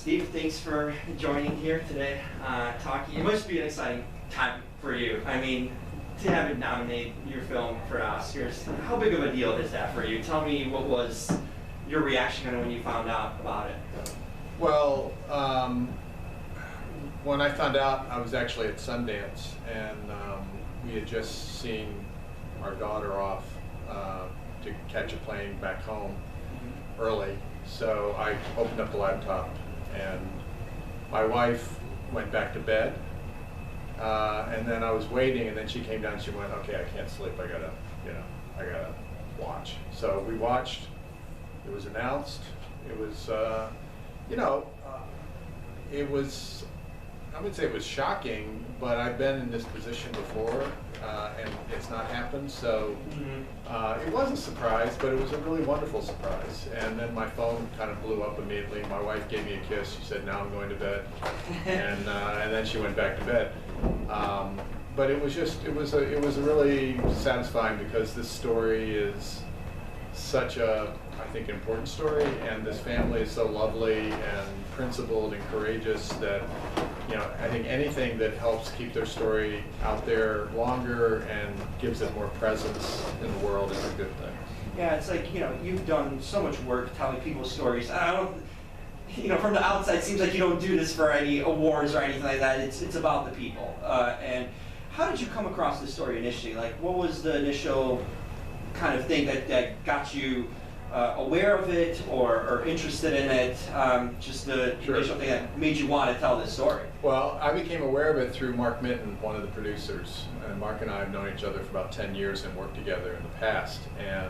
Steve, thanks for joining here today, talking. It must be an exciting time for you. I mean, to have it nominate your film for Oscars, how big of a deal is that for you? Tell me what was your reaction kind of when you found out about it. Well, when I found out, I was actually at Sundance, and we had just seen our daughter off to catch a plane back home early. So I opened up the laptop, and my wife went back to bed, and then I was waiting, and then she came down and she went, okay, I can't sleep, I gotta watch. So we watched. It was announced. It was, it was, I would say it was shocking, but I've been in this position before, and it's not happened, so it was a surprise, but it was a really wonderful surprise. And then my phone kind of blew up immediately. My wife gave me a kiss. She said, now I'm going to bed. And then she went back to bed. But it was just, it was a really satisfying, because this story is such a, I think, important story, and this family is so lovely and principled and courageous that, I think anything that helps keep their story out there longer and gives it more presence in the world is a good thing. Yeah, it's like, you've done so much work telling people's stories. I don't, from the outside, it seems like you don't do this for any awards or anything like that. It's about the people. And how did you come across this story initially? Like, what was the initial kind of thing that got you aware of it or interested in it, just the initial thing that made you want to tell this story? Well, I became aware of it through Mark Minton, one of the producers. And Mark and I have known each other for about 10 years and worked together in the past. And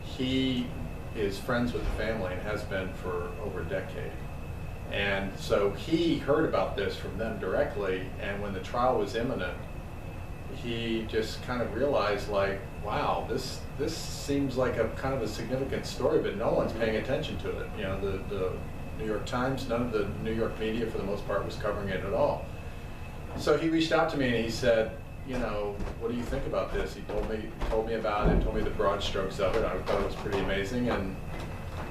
he is friends with the family and has been for over a decade. And so he heard about this from them directly, and when the trial was imminent, he just kind of realized, like, wow, this seems like a kind of a significant story, but no one's paying attention to it. The New York Times, none of the New York media for the most part was covering it at all. So he reached out to me and he said, what do you think about this? He told me about it, told me the broad strokes of it. I thought it was pretty amazing, and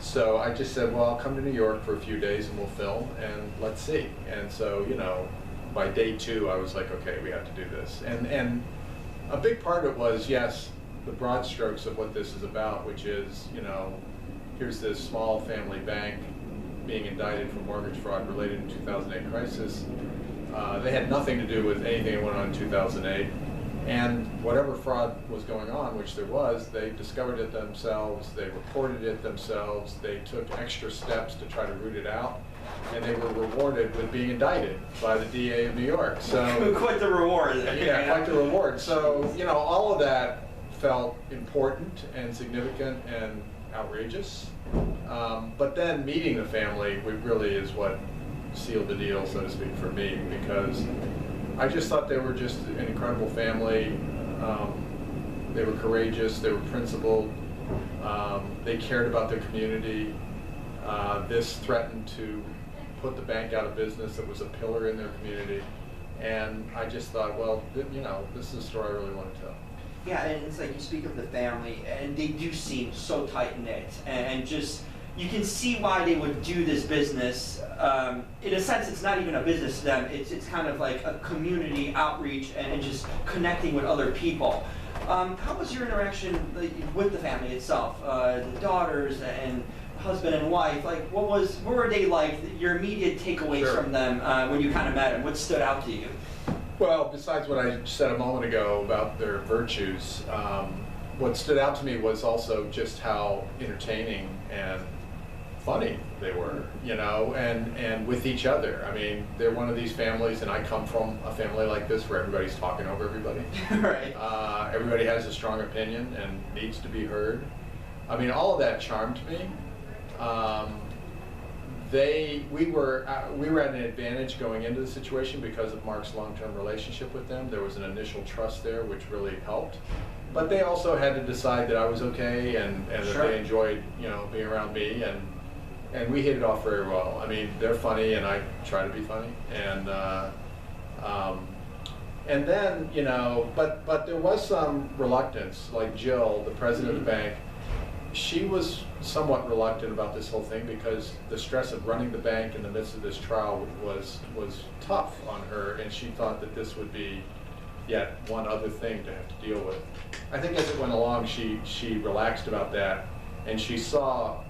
so I just said, well, I'll come to New York for a few days and we'll film and let's see. And so, by day 2, I was like, okay, we have to do this. And a big part of it was, yes, the broad strokes of what this is about, which is, here's this small family bank being indicted for mortgage fraud related to the 2008 crisis. They had nothing to do with anything that went on in 2008. And whatever fraud was going on, which there was, they discovered it themselves, they reported it themselves, they took extra steps to try to root it out, and they were rewarded with being indicted by the DA of New York. So quite the reward. Yeah, quite the reward. So, all of that felt important and significant and outrageous. But then meeting the family really is what sealed the deal, so to speak, for me, because I just thought they were just an incredible family. They were courageous, they were principled, they cared about their community. This threatened to put the bank out of business. It was a pillar in their community. And I just thought, well, this is a story I really want to tell. Yeah, and it's like you speak of the family, and they do seem so tight-knit, and just, you can see why they would do this business. In a sense, it's not even a business to them. It's kind of like a community outreach and just connecting with other people. How was your interaction with the family itself, the daughters and husband and wife? Like, what were they like? Your immediate takeaways from them when you kind of met them? What stood out to you? Well, besides what I said a moment ago about their virtues, what stood out to me was also just how entertaining and funny they were, and with each other. I mean, they're one of these families, and I come from a family like this where everybody's talking over everybody. Right. Everybody has a strong opinion and needs to be heard. I mean, all of that charmed me. We were at an advantage going into the situation because of Mark's long-term relationship with them. There was an initial trust there, which really helped. But they also had to decide that I was okay and that they enjoyed, being around me, and we hit it off very well. I mean, they're funny, and I try to be funny, and then, but there was some reluctance. Like Jill, the president of the bank, she was somewhat reluctant about this whole thing because the stress of running the bank in the midst of this trial was tough on her, and she thought that this would be yet one other thing to have to deal with. I think as it went along, she relaxed about that, and she saw,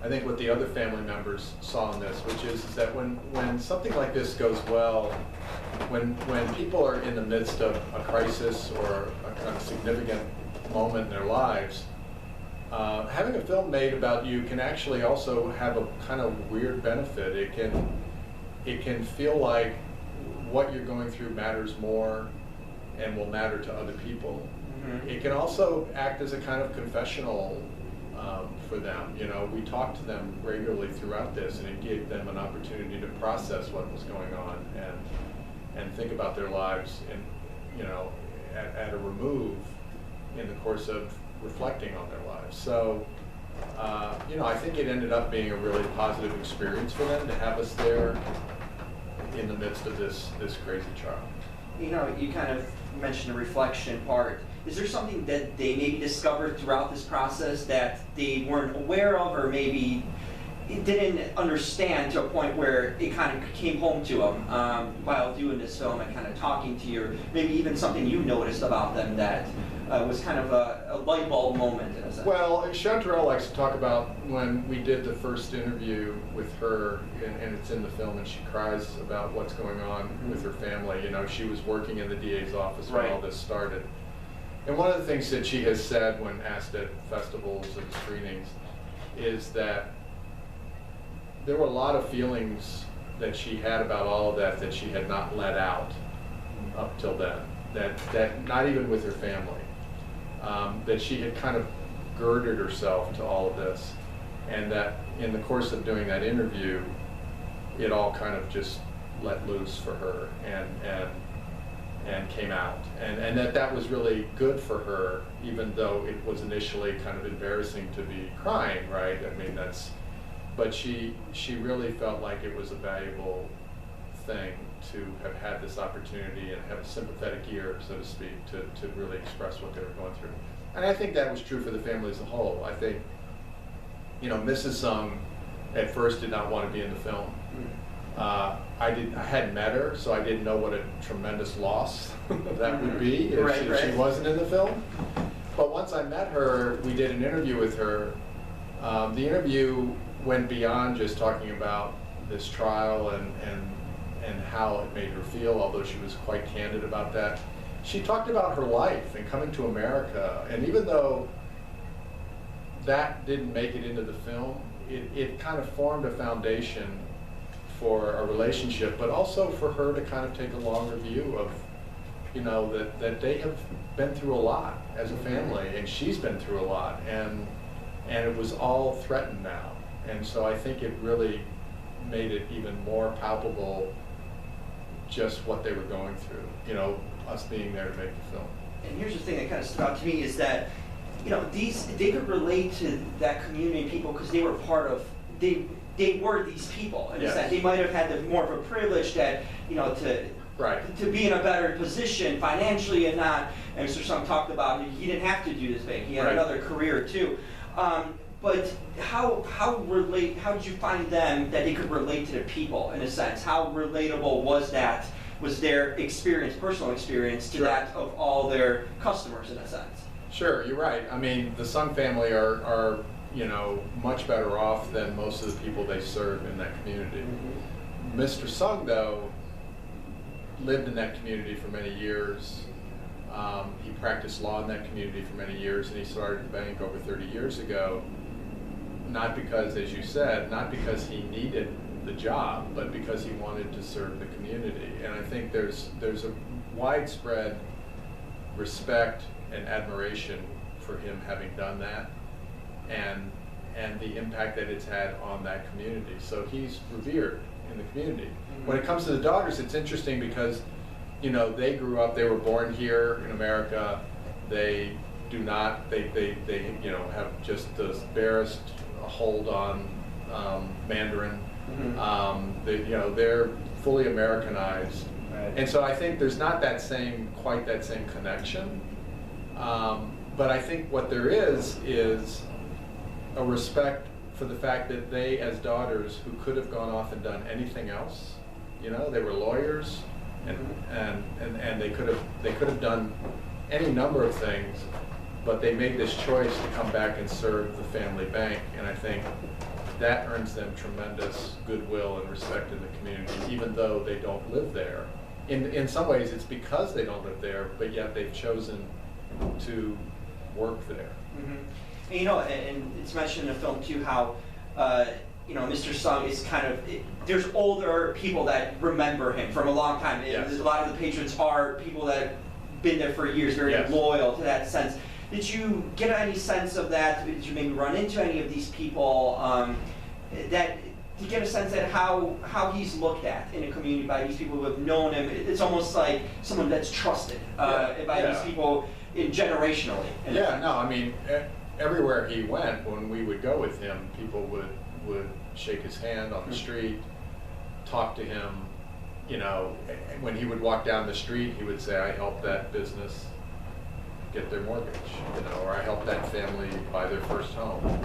I think, what the other family members saw in this, which is that when something like this goes well, when people are in the midst of a crisis or a kind of significant moment in their lives, having a film made about you can actually also have a kind of weird benefit. It can feel like what you're going through matters more and will matter to other people. Mm-hmm. It can also act as a kind of confessional for them. You know, we talked to them regularly throughout this, and it gave them an opportunity to process what was going on and think about their lives in, you know, at a remove in the course of reflecting on their lives. So, you know, I think it ended up being a really positive experience for them to have us there in the midst of this crazy trial. You know, you kind of mentioned the reflection part. Is there something that they maybe discovered throughout this process that they weren't aware of, or maybe didn't understand to a point where it kind of came home to them while doing this film and kind of talking to you, or maybe even something you noticed about them that was kind of a light bulb moment in a sense? Well, Chanterelle likes to talk about when we did the first interview with her, and it's in the film, and she cries about what's going on with her family. You know, she was working in the DA's office when all this started. And one of the things that she has said when asked at festivals and screenings is that there were a lot of feelings that she had about all of that she had not let out up till then, that not even with her family, that she had kind of girded herself to all of this, and that in the course of doing that interview, it all kind of just let loose for her and came out, and that was really good for her, even though it was initially kind of embarrassing to be crying, right? I mean, but she really felt like it was a valuable thing to have had this opportunity and have a sympathetic ear, so to speak, to really express what they were going through. And I think that was true for the family as a whole. I think, you know, Mrs. Sung at first did not want to be in the film. I hadn't met her, so I didn't know what a tremendous loss that would be if she wasn't in the film. But once I met her, we did an interview with her. The interview went beyond just talking about this trial and how it made her feel, although she was quite candid about that. She talked about her life and coming to America, and even though that didn't make it into the film, it kind of formed a foundation for a relationship, but also for her to kind of take a longer view of, you know, that they have been through a lot as a family, and she's been through a lot, and it was all threatened now. And so I think it really made it even more palpable just what they were going through, you know, us being there to make the film. And here's the thing that kind of stood out to me is that, you know, they could relate to that community of people because they were part of, they were these people in a sense. They might have had more of a privilege that, you know, to be in a better position financially and not, and Mr. Sung talked about, he didn't have to do this bank, he had another career too. But how did you find them that they could relate to the people in a sense? How relatable was that? Was their experience, personal experience, to that of all their customers in a sense? Sure, you're right. I mean, the Sung family are you know, much better off than most of the people they serve in that community. Mr. Sung, though, lived in that community for many years. He practiced law in that community for many years, and he started the bank over 30 years ago. Not because, as you said, not because he needed the job, but because he wanted to serve the community. And I think there's a widespread respect and admiration for him having done that, and the impact that it's had on that community. So he's revered in the community. When it comes to the daughters, it's interesting because, you know, they grew up, they were born here in America. They do not, they you know, have just the barest hold on Mandarin. You know, they're fully Americanized. And so I think there's not quite that same connection. but I think what there is a respect for the fact that they, as daughters who could have gone off and done anything else, you know, they were lawyers, and they could have done any number of things, but they made this choice to come back and serve the family bank, and I think that earns them tremendous goodwill and respect in the community, even though they don't live there. In some ways, it's because they don't live there, but yet they've chosen to work there. Mm-hmm. And, you know, and it's mentioned in the film too how, you know, Mr. Sung is kind of, there's older people that remember him from a long time. Yes. A lot of the patrons are people that have been there for years, very Yes. loyal to that sense. Did you get any sense of that? Did you maybe run into any of these people that, to get a sense at how he's looked at in a community by these people who have known him? It's almost like someone that's trusted by these people generationally. Yeah, no, I mean, everywhere he went, when we would go with him, people would shake his hand on the street, talk to him. You know, when he would walk down the street, he would say, I helped that business get their mortgage, you know, or I helped that family buy their first home.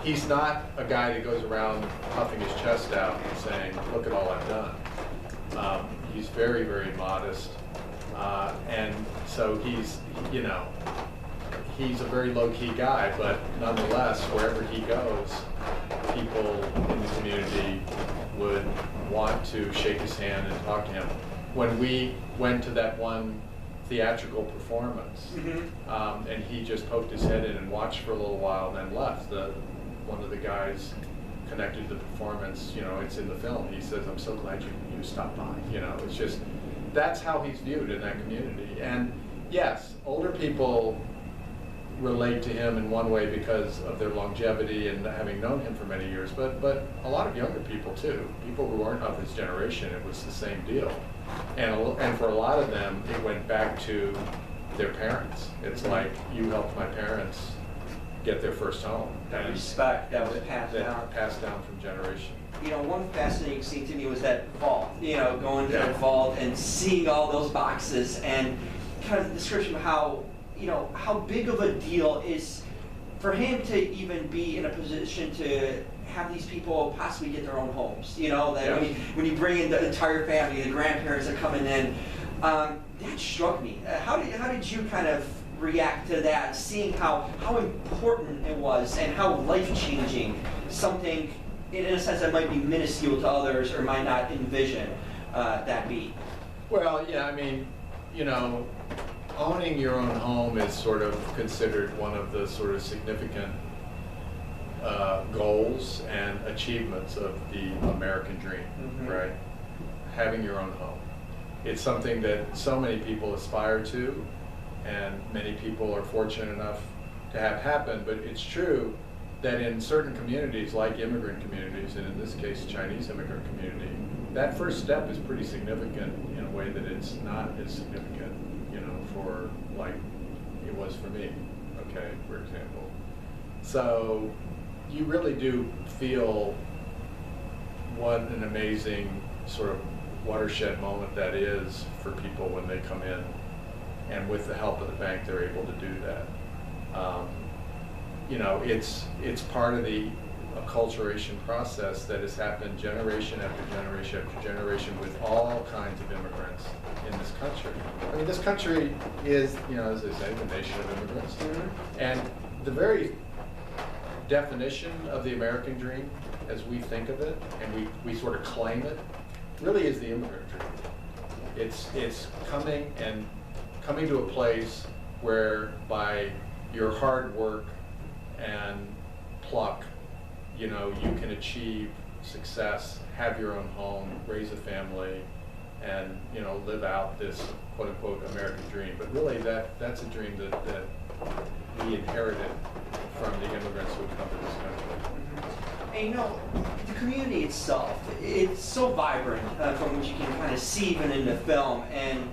He's not a guy that goes around puffing his chest out and saying, look at all I've done. He's very, very modest. And so he's, you know, he's a very low-key guy, but nonetheless, wherever he goes, people in the community would want to shake his hand and talk to him. When we went to that one theatrical performance, and he just poked his head in and watched for a little while and then left, one of the guys connected to the performance, you know, it's in the film, he says, I'm so glad you stopped by, you know, it's just, that's how he's viewed in that community. And yes, older people relate to him in one way because of their longevity and having known him for many years, but a lot of younger people too, people who weren't of his generation, it was the same deal. And for a lot of them, it went back to their parents. It's like, you helped my parents get their first home. That respect that was passed down from generation. You know, one fascinating scene to me was that vault, you know, going to that vault and seeing all those boxes and kind of the description of how, you know, how big of a deal is for him to even be in a position to have these people possibly get their own homes. You know, that when you bring in the entire family, the grandparents are coming in, that struck me. How did you kind of react to that, seeing how important it was and how life-changing something, in a sense, that might be minuscule to others or might not envision that be? Well, yeah, I mean, you know, owning your own home is sort of considered one of the sort of significant goals and achievements of the American dream, right? Having your own home. It's something that so many people aspire to, and many people are fortunate enough to have happen, but it's true that in certain communities, like immigrant communities, and in this case, Chinese immigrant community, that first step is pretty significant in a way that it's not as significant, you know, for, like, it was for me, okay, for example. So you really do feel what an amazing sort of watershed moment that is for people when they come in, and with the help of the bank, they're able to do that. You know, it's part of the acculturation process that has happened generation after generation after generation with all kinds of immigrants in this country. I mean, this country is, you know, as they say, the nation of immigrants. And the very definition of the American dream, as we think of it, and we sort of claim it, really is the immigrant dream. It's coming to a place where by your hard work and pluck, you know, you can achieve success, have your own home, raise a family, and, you know, live out this quote-unquote American dream. But really, that's a dream that we inherited from the immigrants who come to this country. And you know, the community itself, it's so vibrant from what you can kind of see even in the film. And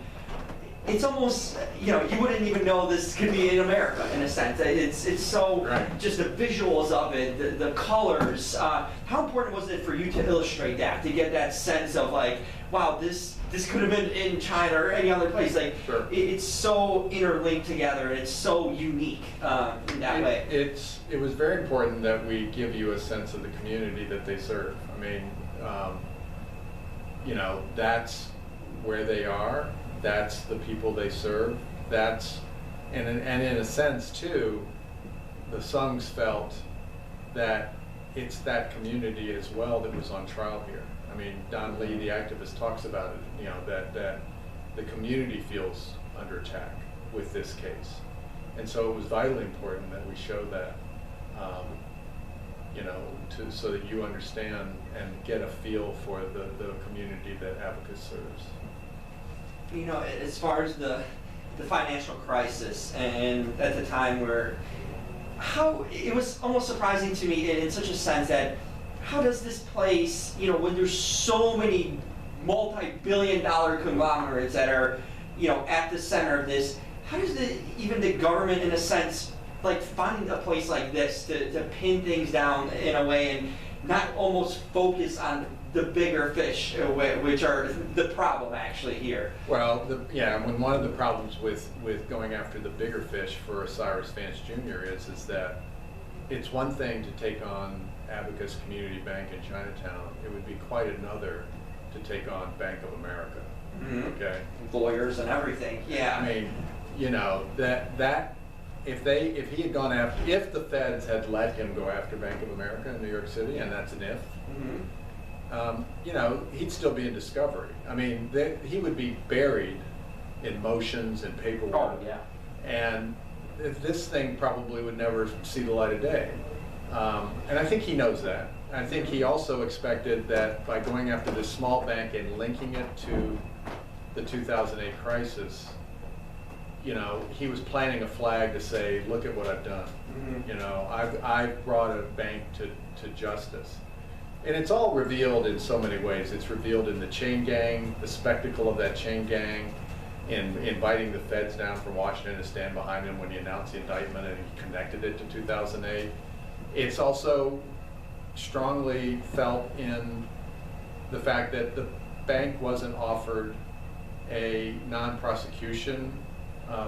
it's almost, you know, you wouldn't even know this could be in America in a sense. It's so, Right. just the visuals of it, the colors. How important was it for you to illustrate that, to get that sense of like, wow, this could have been in China or any other place. Like, Sure. it's so interlinked together, and it's so unique in that way. It was very important that we give you a sense of the community that they serve. I mean, you know, that's where they are. That's the people they serve. That's, and in a sense too, the Sungs felt that it's that community as well that was on trial here. I mean, Don Lee, the activist, talks about it, you know, that the community feels under attack with this case. And so it was vitally important that we show that, you know, so that you understand and get a feel for the community that Abacus serves. You know, as far as the financial crisis, and at the time where, how, it was almost surprising to me in such a sense that, how does this place, you know, when there's so many multi-billion-dollar conglomerates that are, you know, at the center of this, how does even the government, in a sense, like find a place like this to pin things down in a way and not almost focus on the bigger fish, which are the problem actually here? Well, when one of the problems with going after the bigger fish for Cyrus Vance Jr. is that it's one thing to take on Abacus Community Bank in Chinatown. It would be quite another to take on Bank of America. Mm-hmm. Okay. Lawyers and everything. Yeah. I mean, you know, that if he had gone after, if the feds had let him go after Bank of America in New York City, and that's an if. Mm-hmm. You know, he'd still be in discovery. I mean, he would be buried in motions and paperwork. Oh, yeah. And this thing probably would never see the light of day. And I think he knows that. I think he also expected that by going after this small bank and linking it to the 2008 crisis, you know, he was planting a flag to say, look at what I've done. Mm-hmm. You know, I've brought a bank to justice. And it's all revealed in so many ways. It's revealed in the chain gang, the spectacle of that chain gang, in inviting the feds down from Washington to stand behind him when he announced the indictment and he connected it to 2008. It's also strongly felt in the fact that the bank wasn't offered a non-prosecution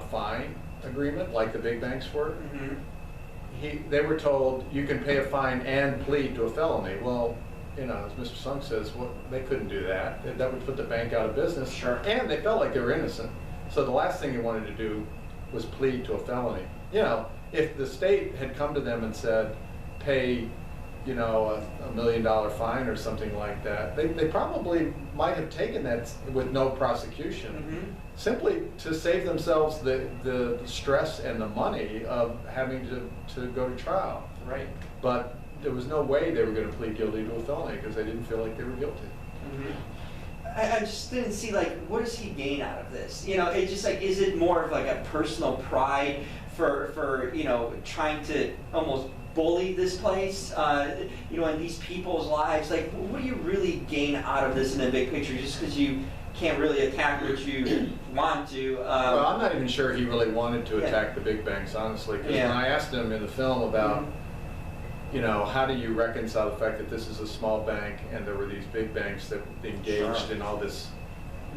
fine agreement like the big banks were. Mm-hmm. They were told you can pay a fine and plead to a felony. Well, you know, as Mr. Sung says, well, they couldn't do that. That would put the bank out of business. Sure. And they felt like they were innocent. So the last thing they wanted to do was plead to a felony. You know, if the state had come to them and said, pay, you know, $1 million fine or something like that, they probably might have taken that with no prosecution. Mm-hmm. Simply to save themselves the stress and the money of having to go to trial. Right. But there was no way they were going to plead guilty to a felony because they didn't feel like they were guilty. Mm-hmm. I just didn't see, like, what does he gain out of this? You know, it's just like, is it more of like a personal pride for you know, trying to almost bully this place, you know, in these people's lives? Like, what do you really gain out of this in the big picture, just because you can't really attack what you want to? Well, I'm not even sure he really wanted to attack the big banks, honestly, because when I asked him in the film about, you know, how do you reconcile the fact that this is a small bank and there were these big banks that engaged in all this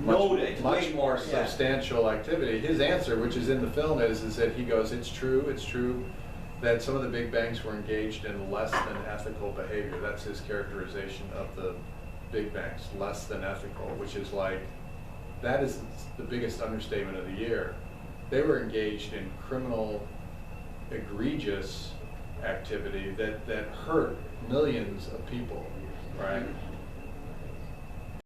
much more substantial activity, his answer, which is in the film, is that he goes, it's true that some of the big banks were engaged in less than ethical behavior. That's his characterization of the big banks, less than ethical, which is like, that is the biggest understatement of the year. They were engaged in criminal, egregious activity that hurt millions of people, right?